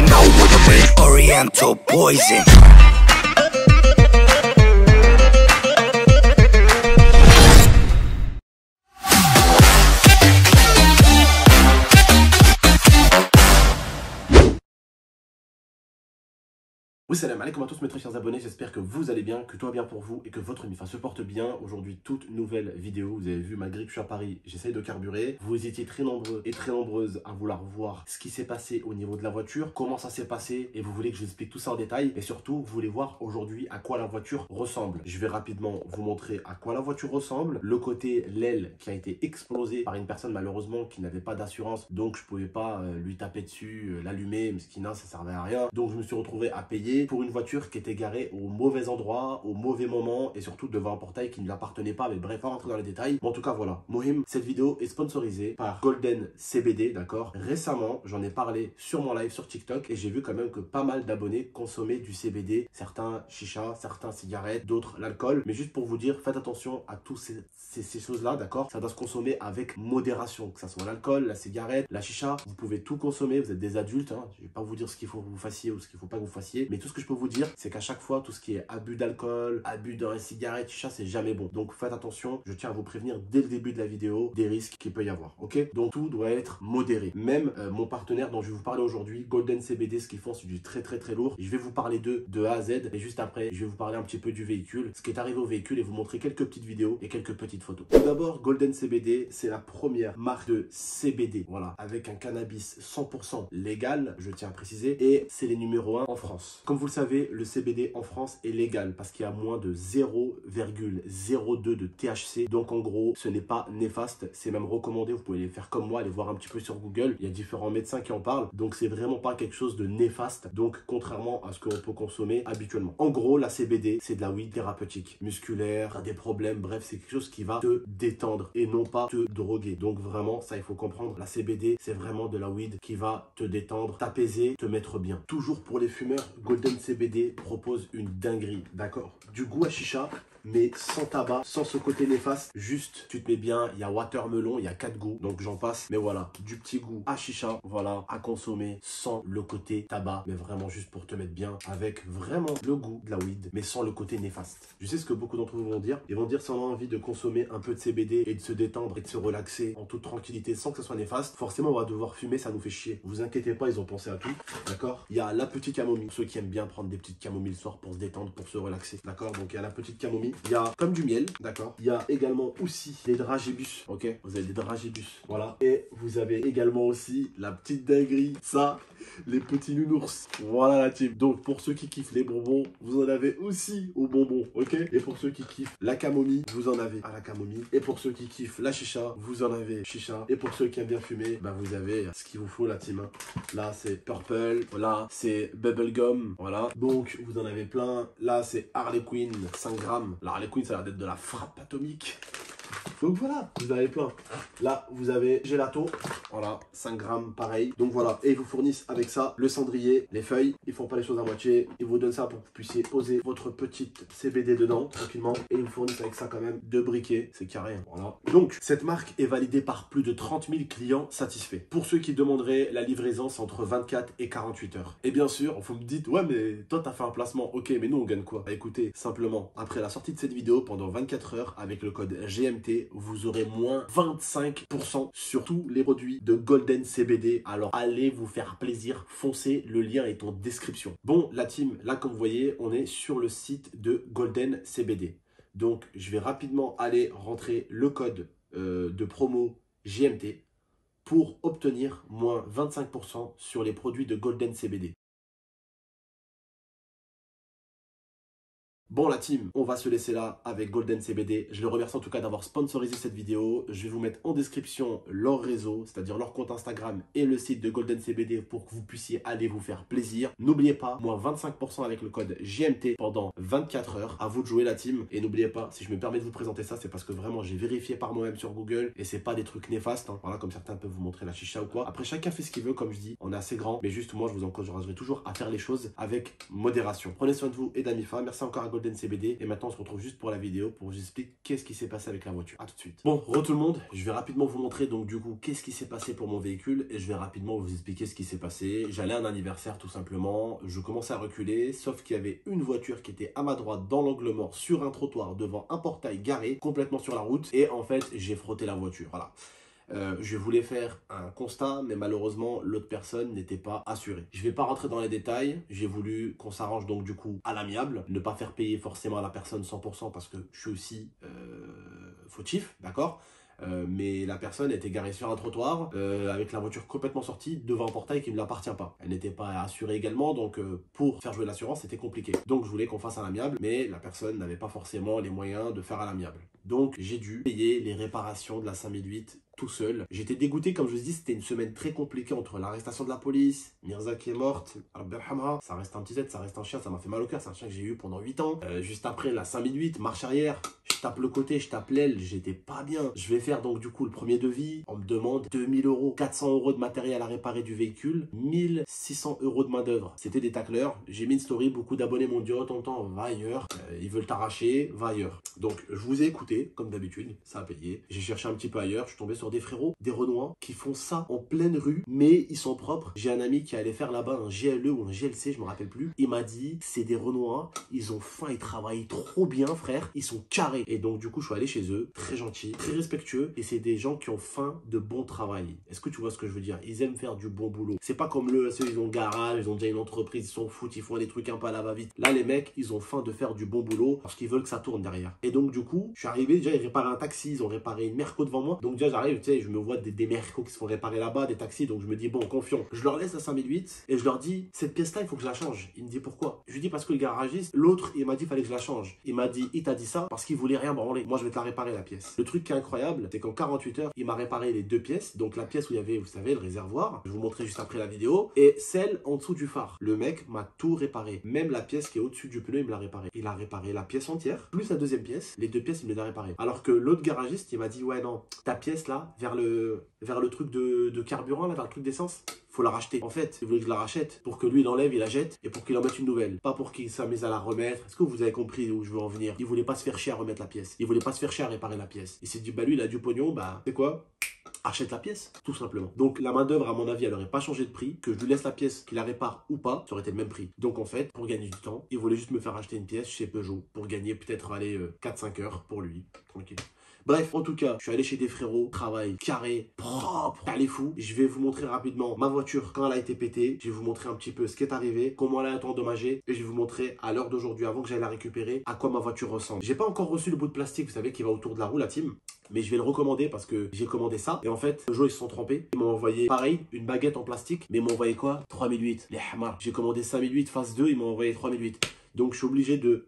you know what I mean? Oriental poison. Oui, salam alaikum à tous mes très chers abonnés, j'espère que vous allez bien, que tout va bien pour vous et que votre MIFA se porte bien. Aujourd'hui, toute nouvelle vidéo, vous avez vu, malgré que je suis à Paris, j'essaye de carburer. Vous étiez très nombreux et très nombreuses à vouloir voir ce qui s'est passé au niveau de la voiture, comment ça s'est passé et vous voulez que je vous explique tout ça en détail. Et surtout, vous voulez voir aujourd'hui à quoi la voiture ressemble. Je vais rapidement vous montrer à quoi la voiture ressemble. Le côté l'aile qui a été explosée par une personne malheureusement qui n'avait pas d'assurance, donc je pouvais pas lui taper dessus, l'allumer, mesquina, ça servait à rien. Donc je me suis retrouvé à payer pour une voiture qui était garée au mauvais endroit, au mauvais moment et surtout devant un portail qui ne l'appartenait pas. Mais bref, on va rentrer dans les détails. Mais en tout cas, voilà. Mohim, cette vidéo est sponsorisée par Golden CBD, d'accord? Récemment, j'en ai parlé sur mon live sur TikTok et j'ai vu quand même que pas mal d'abonnés consommaient du CBD. Certains chicha, certains cigarettes, d'autres l'alcool. Mais juste pour vous dire, faites attention à tous ces choses-là, d'accord? Ça doit se consommer avec modération, que ça soit l'alcool, la cigarette, la chicha. Vous pouvez tout consommer, vous êtes des adultes, hein. Je vais pas vous dire ce qu'il faut que vous fassiez ou ce qu'il faut pas que vous fassiez. Mais tout ce que je peux vous dire, c'est qu'à chaque fois, tout ce qui est abus d'alcool, abus de cigarette, chicha, c'est jamais bon. Donc faites attention, je tiens à vous prévenir dès le début de la vidéo des risques qu'il peut y avoir, ok? Donc tout doit être modéré. Même mon partenaire dont je vais vous parler aujourd'hui, Golden CBD, ce qu'ils font, c'est du très lourd. Je vais vous parler d'eux de A à Z et juste après, je vais vous parler un petit peu du véhicule, ce qui est arrivé au véhicule et vous montrer quelques petites vidéos et quelques petites photos. Tout d'abord, Golden CBD, c'est la première marque de CBD, voilà, avec un cannabis 100% légal, je tiens à préciser, et c'est les numéros 1 en France. Comme vous le savez, le CBD en France est légal parce qu'il y a moins de 0,02 de THC. Donc en gros, ce n'est pas néfaste, c'est même recommandé. Vous pouvez les faire comme moi, aller voir un petit peu sur Google. Il y a différents médecins qui en parlent. Donc c'est vraiment pas quelque chose de néfaste. Donc contrairement à ce qu'on peut consommer habituellement. En gros, la CBD, c'est de la weed thérapeutique, musculaire, t'as des problèmes. Bref, c'est quelque chose qui va te détendre et non pas te droguer. Donc vraiment, ça il faut comprendre. La CBD, c'est vraiment de la weed qui va te détendre, t'apaiser, te mettre bien. Toujours pour les fumeurs, Golden CBD propose une dinguerie, d'accord? Du goût à chicha, mais sans tabac, sans ce côté néfaste. Juste, tu te mets bien, il y a watermelon, il y a 4 goûts, donc j'en passe. Mais voilà, du petit goût à chicha, voilà, à consommer sans le côté tabac, mais vraiment juste pour te mettre bien, avec vraiment le goût de la weed, mais sans le côté néfaste. Je sais ce que beaucoup d'entre vous vont dire. Ils vont dire si on a envie de consommer un peu de CBD et de se détendre et de se relaxer en toute tranquillité sans que ça soit néfaste, forcément on va devoir fumer, ça nous fait chier. Vous inquiétez pas, ils ont pensé à tout, d'accord? Il y a la petite camomille, ceux qui aiment bien prendre des petites camomilles le soir pour se détendre, pour se relaxer, d'accord? Donc il y a la petite camomille. Il y a comme du miel, d'accord? Il y a également aussi des dragibus, ok? Vous avez des dragibus, voilà. Et vous avez également aussi la petite dinguerie, ça, les petits nounours. Voilà la team. Donc pour ceux qui kiffent les bonbons, vous en avez aussi aux bonbons, ok? Et pour ceux qui kiffent la camomille, vous en avez à la camomille. Et pour ceux qui kiffent la chicha, vous en avez chicha. Et pour ceux qui aiment bien fumer, bah vous avez ce qu'il vous faut la team. Là c'est purple, là c'est bubblegum, voilà. Donc vous en avez plein. Là c'est Harley Quinn, 5 grammes. La Harley Quinn, ça a l'air d'être de la frappe atomique. Donc voilà, vous avez plein. Là, vous avez gelato. Voilà, 5 grammes, pareil. Donc voilà, et ils vous fournissent avec ça le cendrier, les feuilles. Ils font pas les choses à moitié. Ils vous donnent ça pour que vous puissiez poser votre petite CBD dedans, tranquillement. Et ils vous fournissent avec ça quand même 2 briquets. C'est carré, hein. Voilà. Donc, cette marque est validée par plus de 30 000 clients satisfaits. Pour ceux qui demanderaient, la livraison, c'est entre 24 et 48 heures. Et bien sûr, vous me dites, ouais, mais toi, t'as fait un placement. Ok, mais nous, on gagne quoi? Bah écoutez, simplement, après la sortie de cette vidéo, pendant 24 heures, avec le code GMT, vous aurez moins 25% sur tous les produits de Golden CBD. Alors allez vous faire plaisir, foncez, le lien est en description. Bon, la team, là comme vous voyez, on est sur le site de Golden CBD. Donc je vais rapidement aller rentrer le code de promo GMT pour obtenir moins 25% sur les produits de Golden CBD. Bon la team, on va se laisser là avec Golden CBD. Je les remercie en tout cas d'avoir sponsorisé cette vidéo. Je vais vous mettre en description leur réseau, c'est-à-dire leur compte Instagram et le site de Golden CBD pour que vous puissiez aller vous faire plaisir. N'oubliez pas, moins 25% avec le code GMT pendant 24 heures. À vous de jouer la team. Et n'oubliez pas, si je me permets de vous présenter ça, c'est parce que vraiment j'ai vérifié par moi-même sur Google et c'est pas des trucs néfastes, hein. Voilà, comme certains peuvent vous montrer la chicha ou quoi. Après, chacun fait ce qu'il veut, comme je dis, on est assez grand. Mais juste, moi, je vous encouragerai toujours à faire les choses avec modération. Prenez soin de vous et d'Amifa. Merci encore à Golden Golden CBD. Et maintenant, on se retrouve juste pour la vidéo pour vous expliquer qu'est-ce qui s'est passé avec la voiture. A tout de suite. Bon, tout le monde, je vais rapidement vous montrer donc du coup qu'est-ce qui s'est passé pour mon véhicule et je vais rapidement vous expliquer ce qui s'est passé. J'allais à un anniversaire tout simplement, je commençais à reculer, sauf qu'il y avait une voiture qui était à ma droite dans l'angle mort sur un trottoir devant un portail garé complètement sur la route et en fait j'ai frotté la voiture. Voilà. Je voulais faire un constat, mais malheureusement, l'autre personne n'était pas assurée. Je ne vais pas rentrer dans les détails. J'ai voulu qu'on s'arrange donc du coup à l'amiable, ne pas faire payer forcément à la personne 100% parce que je suis aussi fautif, d'accord ? Mais la personne était garée sur un trottoir avec la voiture complètement sortie devant un portail qui ne l'appartient pas. Elle n'était pas assurée également, donc pour faire jouer l'assurance, c'était compliqué. Donc je voulais qu'on fasse à l'amiable, mais la personne n'avait pas forcément les moyens de faire à l'amiable. Donc j'ai dû payer les réparations de la 5008 tout seul. J'étais dégoûté, comme je vous dis, c'était une semaine très compliquée entre l'arrestation de la police, Mirza qui est morte, ça reste un petit Z, ça reste un chien, ça m'a fait mal au cœur, c'est un chien que j'ai eu pendant 8 ans. Juste après la 5008, marche arrière, je tape le côté, je tape l'aile, j'étais pas bien. Je vais faire donc du coup le premier devis, on me demande 2000 €, 400 € de matériel à réparer du véhicule, 1600 € de main d'œuvre. C'était des tacleurs, j'ai mis une story, beaucoup d'abonnés m'ont dit oh tonton, va ailleurs, ils veulent t'arracher, va ailleurs. Donc je vous ai écouté, comme d'habitude, ça a payé. J'ai cherché un petit peu ailleurs, je suis tombé sur des frérots, des Renois, qui font ça en pleine rue, mais ils sont propres. J'ai un ami qui allait faire là-bas un GLE ou un GLC, je me rappelle plus. Il m'a dit, c'est des Renois, ils ont faim, ils travaillent trop bien, frère, ils sont carrés. Et donc, du coup, je suis allé chez eux, très gentils, très respectueux, et c'est des gens qui ont faim de bon travail. Est-ce que tu vois ce que je veux dire? Ils aiment faire du bon boulot. C'est pas comme ceux, ils ont le garage, ils ont déjà une entreprise, ils s'en foutent, ils font des trucs un peu à la va-vite. Là, les mecs, ils ont faim de faire du bon boulot parce qu'ils veulent que ça tourne derrière. Et donc, du coup, je suis arrivé, déjà, ils réparaient un taxi, ils ont réparé une Merco devant moi. Donc, déjà, j'arrive, tu sais, je me vois des Merco qui se font réparer là-bas, des taxis, donc je me dis, bon, confiant. Je leur laisse la 5008 et je leur dis, cette pièce-là, il faut que je la change. Il me dit, pourquoi? Je lui dis, parce que le garagiste, l'autre, il m'a dit, il fallait que je la change. Il m'a dit, il t'a dit ça parce qu'il voulait rien branler. Moi, je vais te la réparer, la pièce. Le truc qui est incroyable, c'est qu'en 48 heures, il m'a réparé les deux pièces. Donc, la pièce où il y avait, vous savez, le réservoir, je vais vous montrer juste après la vidéo, et celle en dessous du phare. Le mec m'a tout réparé. Même la pièce qui est au-dessus du pneu, il me l'a réparé. Il a réparé la pièce entière, plus la deuxième pièce. Les deux pièces, il me les a réparées. Alors que l'autre garagiste, il m'a dit, ouais, non, ta pièce là, vers le truc de carburant, là, vers le truc d'essence, faut la racheter. En fait, il voulait que je la rachète pour que lui, il enlève, il la jette et pour qu'il en mette une nouvelle. Pas pour qu'il s'amuse à la remettre. Est-ce que vous avez compris où je veux en venir? Il voulait pas se faire chier à remettre la pièce. Il voulait pas se faire chier à réparer la pièce. Il s'est dit, bah lui, il a du pognon, bah, c'est quoi? Achète la pièce, tout simplement. Donc la main d'œuvre, à mon avis, elle n'aurait pas changé de prix. Que je lui laisse la pièce, qu'il la répare ou pas, ça aurait été le même prix. Donc en fait, pour gagner du temps, il voulait juste me faire acheter une pièce chez Peugeot pour gagner peut-être 4-5 heures pour lui, tranquille. Bref, en tout cas, je suis allé chez des frérots, travail carré, propre, allez fou. Je vais vous montrer rapidement ma voiture quand elle a été pétée. Je vais vous montrer un petit peu ce qui est arrivé, comment elle a été endommagée. Et je vais vous montrer à l'heure d'aujourd'hui, avant que j'aille la récupérer, à quoi ma voiture ressemble. J'ai pas encore reçu le bout de plastique, vous savez, qui va autour de la roue, la team. Mais je vais le recommander parce que j'ai commandé ça. Et en fait, Peugeot, ils se sont trompés. Ils m'ont envoyé, pareil, une baguette en plastique. Mais ils m'ont envoyé quoi? 3008. Les hamars. J'ai commandé 5008 phase 2, ils m'ont envoyé 3008. Donc je suis obligé de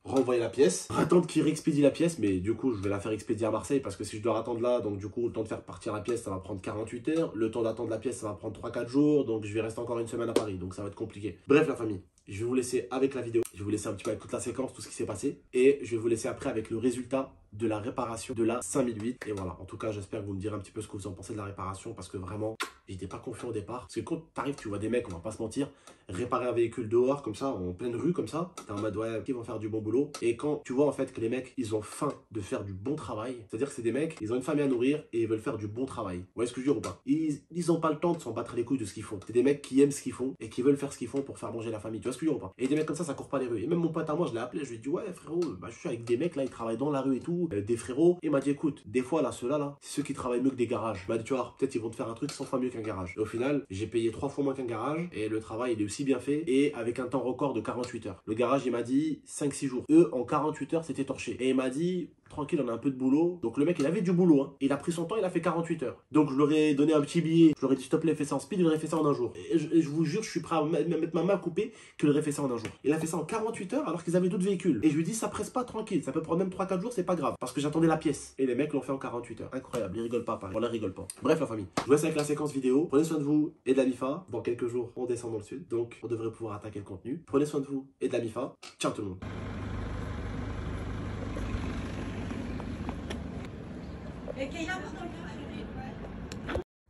renvoyer la pièce, attendre qu'il réexpédie la pièce, mais du coup je vais la faire expédier à Marseille parce que si je dois attendre là, donc du coup le temps de faire partir la pièce ça va prendre 48 heures, le temps d'attendre la pièce ça va prendre 3-4 jours, donc je vais rester encore une semaine à Paris, donc ça va être compliqué. Bref la famille, je vais vous laisser avec la vidéo, je vais vous laisser un petit peu avec toute la séquence, tout ce qui s'est passé, et je vais vous laisser après avec le résultat de la réparation de la 5008. Et voilà, en tout cas j'espère que vous me direz un petit peu ce que vous en pensez de la réparation parce que vraiment j'étais pas confiant au départ. Parce que quand t'arrives, tu vois des mecs, on va pas se mentir, réparer un véhicule dehors comme ça, en pleine rue comme ça, t'es en mode ouais, ils vont faire du bon boulot. Et quand tu vois en fait que les mecs, ils ont faim de faire du bon travail, c'est-à-dire que c'est des mecs, ils ont une famille à nourrir et ils veulent faire du bon travail. Vous voyez ce que je veux dire ou pas? Ils ont pas le temps de s'en battre les couilles de ce qu'ils font. C'est des mecs qui aiment ce qu'ils font et qui veulent faire ce qu'ils font pour faire manger la famille. Tu vois ce que je veux dire ou pas? Et des mecs comme ça court pas les rues. Et même mon pote à moi, je l'ai appelé, je lui ai dit ouais frérot, bah, je suis avec des mecs là, ils travaillent dans la rue et tout, des frérots. Il m'a dit écoute, des fois là, ceux-là là, c'est ceux qui travaillent mieux que des garages. Bah tu vois, peut-être ils vont te faire un truc 100 fois mieux qu'un garage. Et au final, j'ai payé 3 fois moins qu'un garage et le travail il est aussi bien fait et avec un temps record de 48 heures. Le garage il m'a dit 5-6 jours. Eux en 48 heures c'était torché. Et il m'a dit tranquille, on a un peu de boulot. Donc le mec il avait du boulot hein. Il a pris son temps, il a fait 48 heures. Donc je leur ai donné un petit billet, je leur ai dit s'il te plaît fais ça en speed, il aurait fait ça en un jour. Et je vous jure, je suis prêt à mettre ma main à couper qu'il aurait fait ça en un jour. Il a fait ça en 48 heures alors qu'ils avaient d'autres véhicules. Et je lui dis ça presse pas, tranquille, ça peut prendre même 3-4 jours, c'est pas grave. Parce que j'attendais la pièce. Et les mecs l'ont fait en 48 heures. Incroyable, ils rigolent pas pareil. On les rigole pas. Bref la famille, je vous laisse avec la séquence vidéo. Prenez soin de vous et de la MIFA. Dans quelques jours, on descend dans le sud. Donc on devrait pouvoir attaquer le contenu. Prenez soin de vous et de la MIFA. Ciao tout le monde.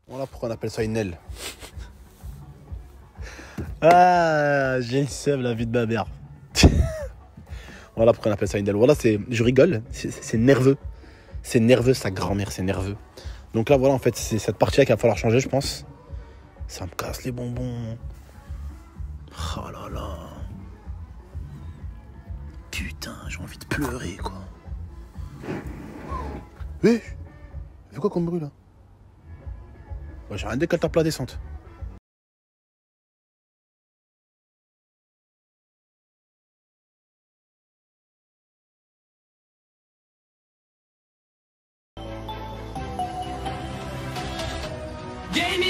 Voilà pourquoi on appelle ça une aile. Ah, j'ai le seum la vie de ma mère. Voilà pourquoi on appelle ça une dalle. Voilà, je rigole, c'est nerveux. C'est nerveux, sa grand-mère, c'est nerveux. Donc là, voilà, en fait, c'est cette partie-là qu'il va falloir changer, je pense. Ça me casse les bonbons. Oh là là. Putain, j'ai envie de pleurer, quoi. Hé, fais quoi comme bruit, là? Bah, j'ai rien dit qu'elle tape la descente. Game